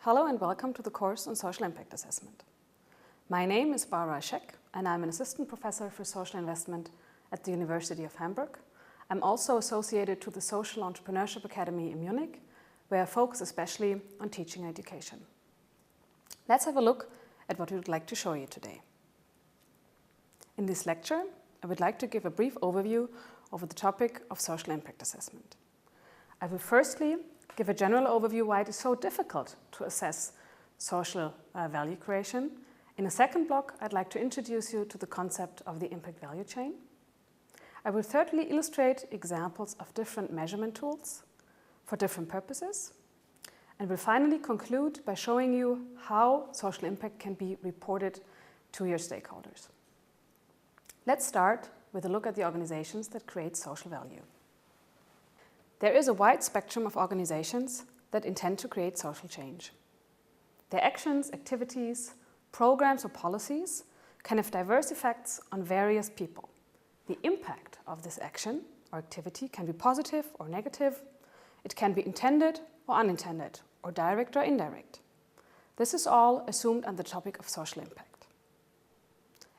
Hello and welcome to the course on Social Impact Assessment. My name is Barbara Scheck and I'm an assistant professor for social investment at the University of Hamburg. I'm also associated to the Social Entrepreneurship Academy in Munich, where I focus especially on teaching and education. Let's have a look at what we would like to show you today. In this lecture, I would like to give a brief overview over the topic of social impact assessment. I will firstly give a general overview why it is so difficult to assess social value creation. In a second block, I'd like to introduce you to the concept of the impact value chain. I will thirdly illustrate examples of different measurement tools for different purposes, and will finally conclude by showing you how social impact can be reported to your stakeholders. Let's start with a look at the organizations that create social value. There is a wide spectrum of organizations that intend to create social change. Their actions, activities, programs or policies can have diverse effects on various people. The impact of this action or activity can be positive or negative. It can be intended or unintended, or direct or indirect. This is all assumed on the topic of social impact.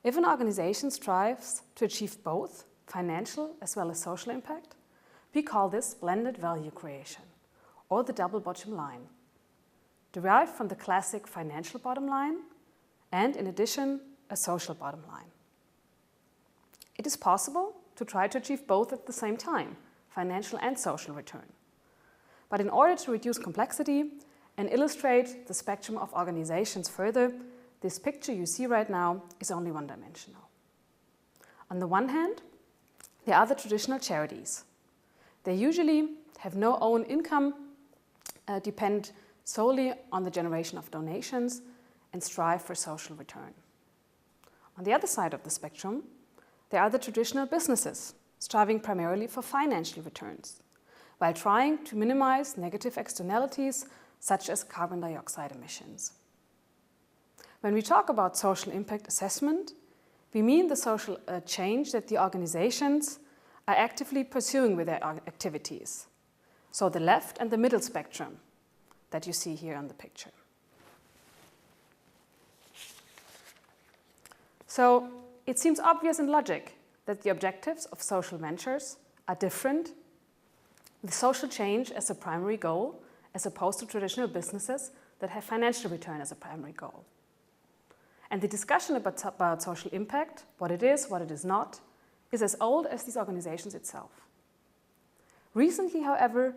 If an organization strives to achieve both financial as well as social impact, we call this blended value creation, or the double bottom line, derived from the classic financial bottom line and, in addition, a social bottom line. It is possible to try to achieve both at the same time, financial and social return. But in order to reduce complexity and illustrate the spectrum of organizations further, this picture you see right now is only one-dimensional. On the one hand, there are the traditional charities. They usually have no own income, depend solely on the generation of donations, and strive for social return. On the other side of the spectrum, there are the traditional businesses, striving primarily for financial returns, while trying to minimize negative externalities such as carbon dioxide emissions. When we talk about social impact assessment, we mean the social change that the organizations are actively pursuing with their activities. So the left and the middle spectrum that you see here on the picture. So it seems obvious in logic that the objectives of social ventures are different, with social change as a primary goal, as opposed to traditional businesses that have financial return as a primary goal. And the discussion about social impact, what it is not, is as old as these organizations itself. Recently, however,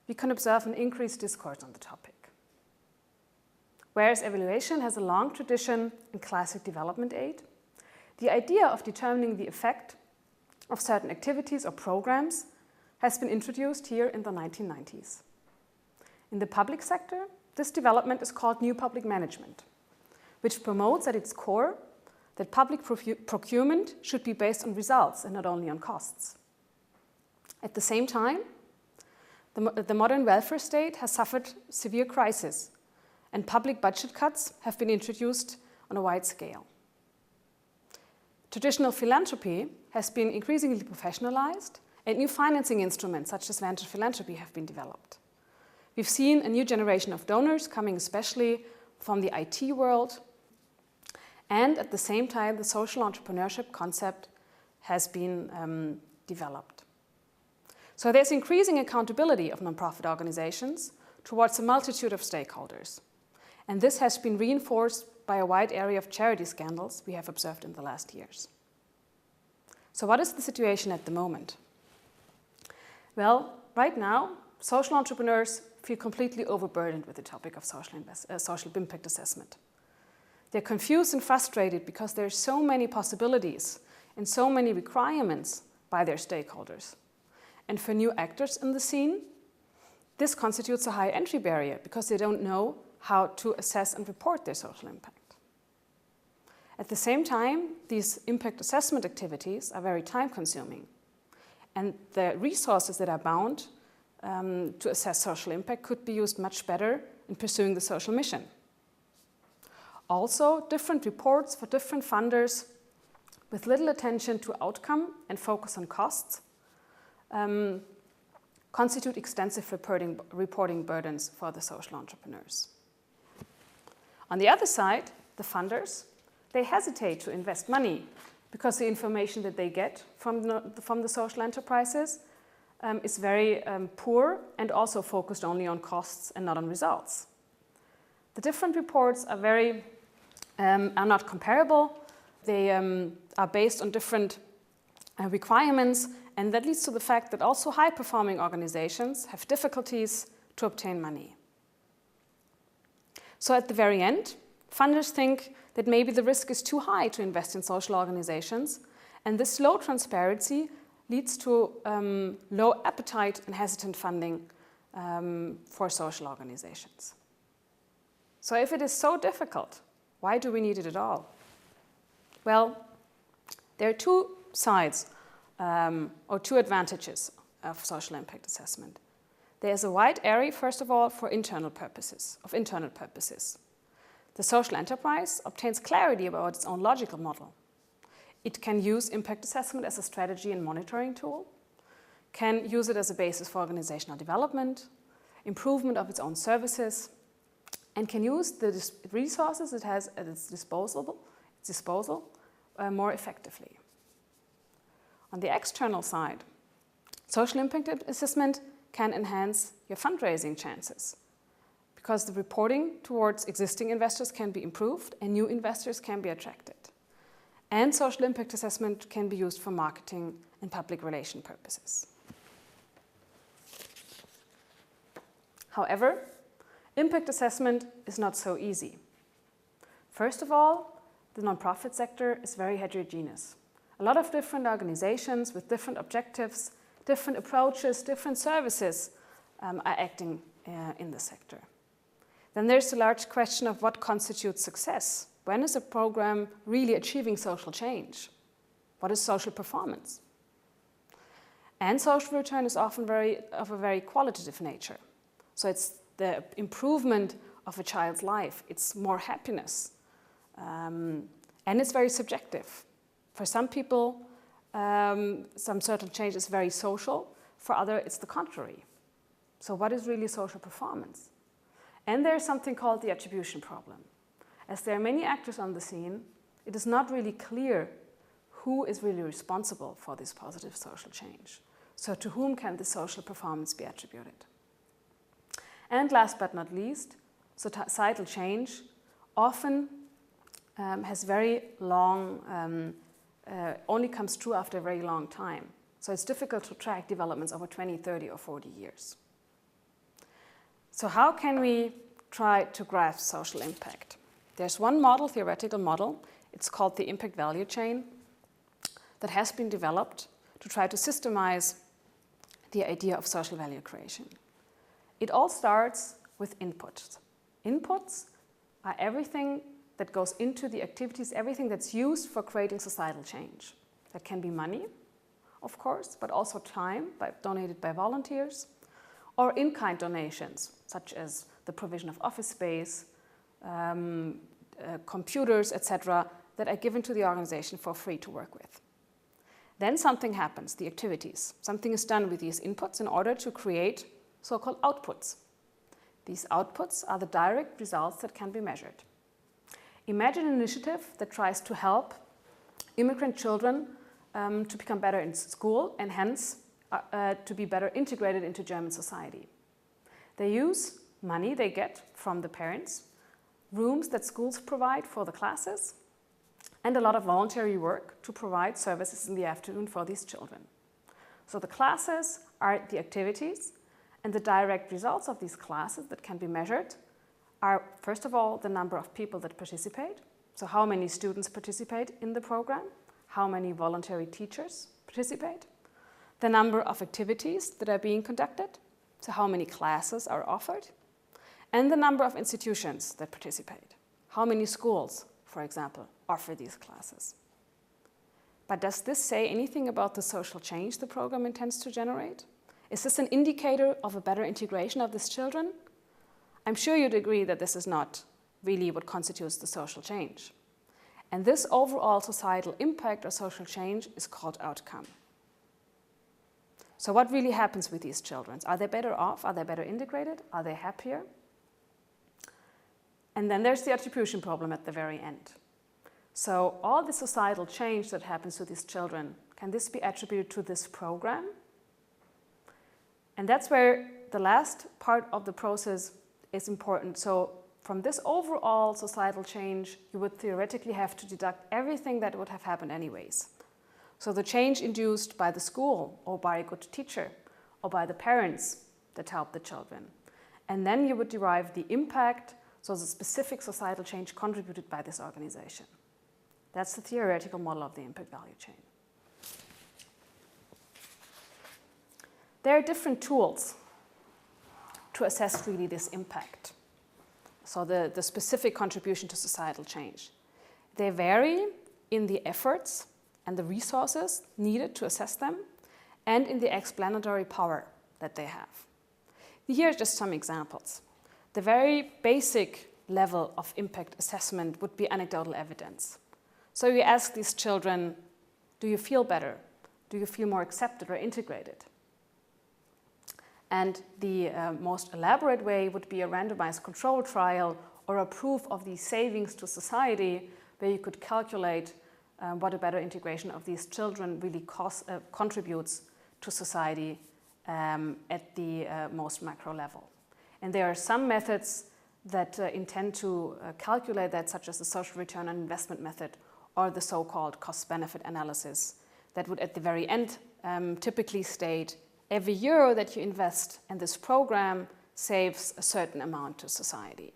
we can observe an increased discourse on the topic. Whereas evaluation has a long tradition in classic development aid, the idea of determining the effect of certain activities or programs has been introduced here in the 1990s. In the public sector, this development is called New Public Management, which promotes at its core that public procurement should be based on results and not only on costs. At the same time, the modern welfare state has suffered severe crisis, and public budget cuts have been introduced on a wide scale. Traditional philanthropy has been increasingly professionalized, and new financing instruments such as venture philanthropy have been developed. We've seen a new generation of donors coming especially from the IT world, and at the same time, the social entrepreneurship concept has been developed. So there's increasing accountability of nonprofit organizations towards a multitude of stakeholders. And this has been reinforced by a wide area of charity scandals we have observed in the last years. So what is the situation at the moment? Well, right now, social entrepreneurs feel completely overburdened with the topic of social impact assessment. They're confused and frustrated because there are so many possibilities and so many requirements by their stakeholders. And for new actors in the scene, this constitutes a high entry barrier because they don't know how to assess and report their social impact. At the same time, these impact assessment activities are very time-consuming, and the resources that are bound to assess social impact could be used much better in pursuing the social mission. Also, different reports for different funders with little attention to outcome and focus on costs constitute extensive reporting burdens for the social entrepreneurs. On the other side, the funders, they hesitate to invest money because the information that they get from the social enterprises is very poor and also focused only on costs and not on results. The different reports are not comparable. They are based on different requirements, and that leads to the fact that also high-performing organizations have difficulties to obtain money. So at the very end, funders think that maybe the risk is too high to invest in social organizations, and this low transparency leads to low appetite and hesitant funding for social organizations. So if it is so difficult, why do we need it at all? Well, there are two sides or two advantages of social impact assessment. There is a wide area, first of all, for internal purposes. The social enterprise obtains clarity about its own logical model. It can use impact assessment as a strategy and monitoring tool, can use it as a basis for organizational development, improvement of its own services, and can use the resources it has at its disposal more effectively. On the external side, social impact assessment can enhance your fundraising chances because the reporting towards existing investors can be improved and new investors can be attracted. And social impact assessment can be used for marketing and public relation purposes. However, impact assessment is not so easy. First of all, the nonprofit sector is very heterogeneous. A lot of different organizations with different objectives, different approaches, different services are acting in the sector. Then there's the large question of what constitutes success. When is a program really achieving social change? What is social performance? And social return is often of a very qualitative nature. So it's the improvement of a child's life. It's more happiness. And it's very subjective. For some people, some certain change is very social. For others, it's the contrary. So what is really social performance? And there's something called the attribution problem. As there are many actors on the scene, it is not really clear who is really responsible for this positive social change. So to whom can the social performance be attributed? And last but not least, societal change often has very long, only comes true after a very long time. So it's difficult to track developments over 20, 30 or 40 years. So how can we try to grasp social impact? There's one model, theoretical model, it's called the impact value chain, that has been developed to try to systemize the idea of social value creation. It all starts with inputs. Inputs are everything that goes into the activities, everything that's used for creating societal change. That can be money, of course, but also time donated by volunteers, or in-kind donations, such as the provision of office space, computers, etc., that are given to the organization for free to work with. Then something happens, the activities. Something is done with these inputs in order to create so-called outputs. These outputs are the direct results that can be measured. Imagine an initiative that tries to help immigrant children to become better in school and hence to be better integrated into German society. They use money they get from the parents, rooms that schools provide for the classes, and a lot of voluntary work to provide services in the afternoon for these children. So the classes are the activities, and the direct results of these classes that can be measured are, first of all, the number of people that participate. So how many students participate in the program, how many voluntary teachers participate, the number of activities that are being conducted, so how many classes are offered, and the number of institutions that participate. How many schools, for example, offer these classes? But does this say anything about the social change the program intends to generate? Is this an indicator of a better integration of these children? I'm sure you'd agree that this is not really what constitutes the social change. And this overall societal impact or social change is called outcome. So what really happens with these children? Are they better off? Are they better integrated? Are they happier? And then there's the attribution problem at the very end. So all the societal change that happens to these children, can this be attributed to this program? And that's where the last part of the process is important. So from this overall societal change, you would theoretically have to deduct everything that would have happened anyways. So the change induced by the school or by a good teacher or by the parents that help the children. And then you would derive the impact, so the specific societal change contributed by this organization. That's the theoretical model of the impact value chain. There are different tools to assess really this impact. So the specific contribution to societal change. They vary in the efforts and the resources needed to assess them and in the explanatory power that they have. Here are just some examples. The very basic level of impact assessment would be anecdotal evidence. So you ask these children, do you feel better? Do you feel more accepted or integrated? And the most elaborate way would be a randomized control trial or a proof of the savings to society, where you could calculate what a better integration of these children really contributes to society at the most macro level. And there are some methods that intend to calculate that, such as the social return on investment method or the so-called cost-benefit analysis, that would at the very end typically state every euro that you invest in this program saves a certain amount to society.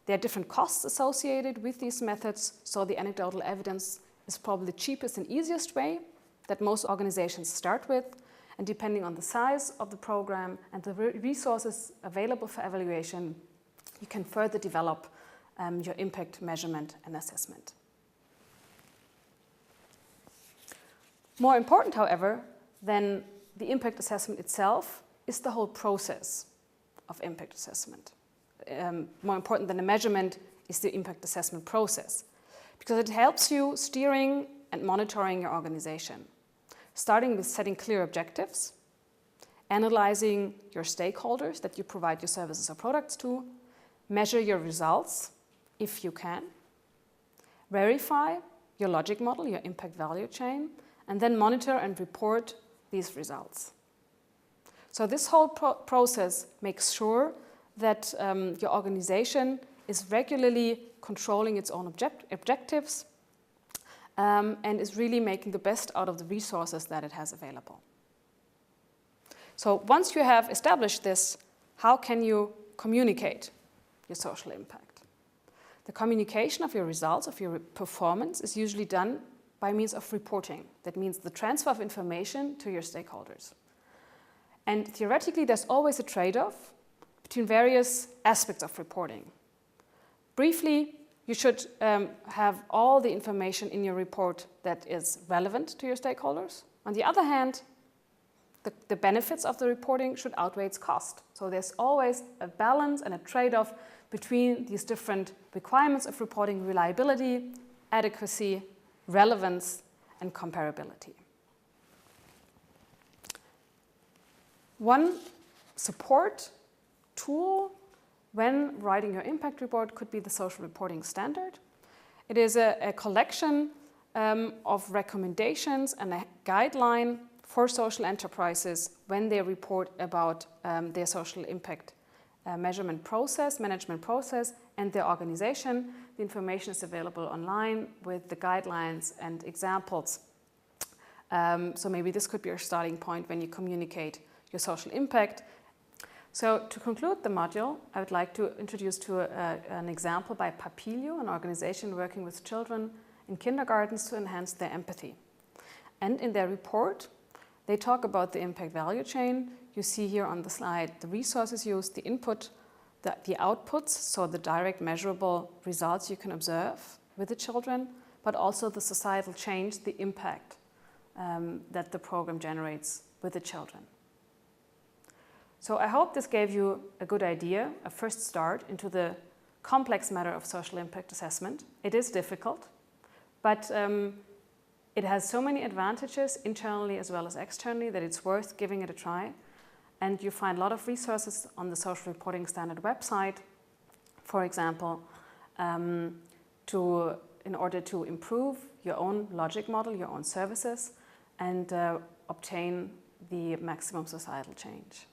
There are different costs associated with these methods, so the anecdotal evidence is probably the cheapest and easiest way that most organizations start with, and depending on the size of the program and the resources available for evaluation, you can further develop your impact measurement and assessment. More important, however, than the impact assessment itself is the whole process of impact assessment. More important than the measurement is the impact assessment process, because it helps you steering and monitoring your organization, starting with setting clear objectives, analyzing your stakeholders that you provide your services or products to, measure your results if you can, verify your logic model, your impact value chain, and then monitor and report these results. So this whole process makes sure that your organization is regularly controlling its own objectives and is really making the best out of the resources that it has available. So once you have established this, how can you communicate your social impact? The communication of your results, of your performance, is usually done by means of reporting. That means the transfer of information to your stakeholders. And theoretically, there's always a trade-off between various aspects of reporting. Briefly, you should have all the information in your report that is relevant to your stakeholders. On the other hand, the benefits of the reporting should outweigh its cost. So there's always a balance and a trade-off between these different requirements of reporting: reliability, adequacy, relevance, and comparability. One support tool when writing your impact report could be the social reporting standard. It is a collection of recommendations and a guideline for social enterprises when they report about their social impact management process, and their organization. The information is available online with the guidelines and examples. So maybe this could be your starting point when you communicate your social impact. So to conclude the module, I would like to introduce an example by Papilio, an organization working with children in kindergartens to enhance their empathy. And in their report, they talk about the impact value chain. You see here on the slide the resources used, the input, the outputs, so the direct measurable results you can observe with the children, but also the societal change, the impact that the program generates with the children. So I hope this gave you a good idea, a first start into the complex matter of social impact assessment. It is difficult, but it has so many advantages internally as well as externally that it's worth giving it a try. And you find a lot of resources on the Social Reporting Standard website For example, in order to improve your own logic model, your own services, and obtain the maximum societal change.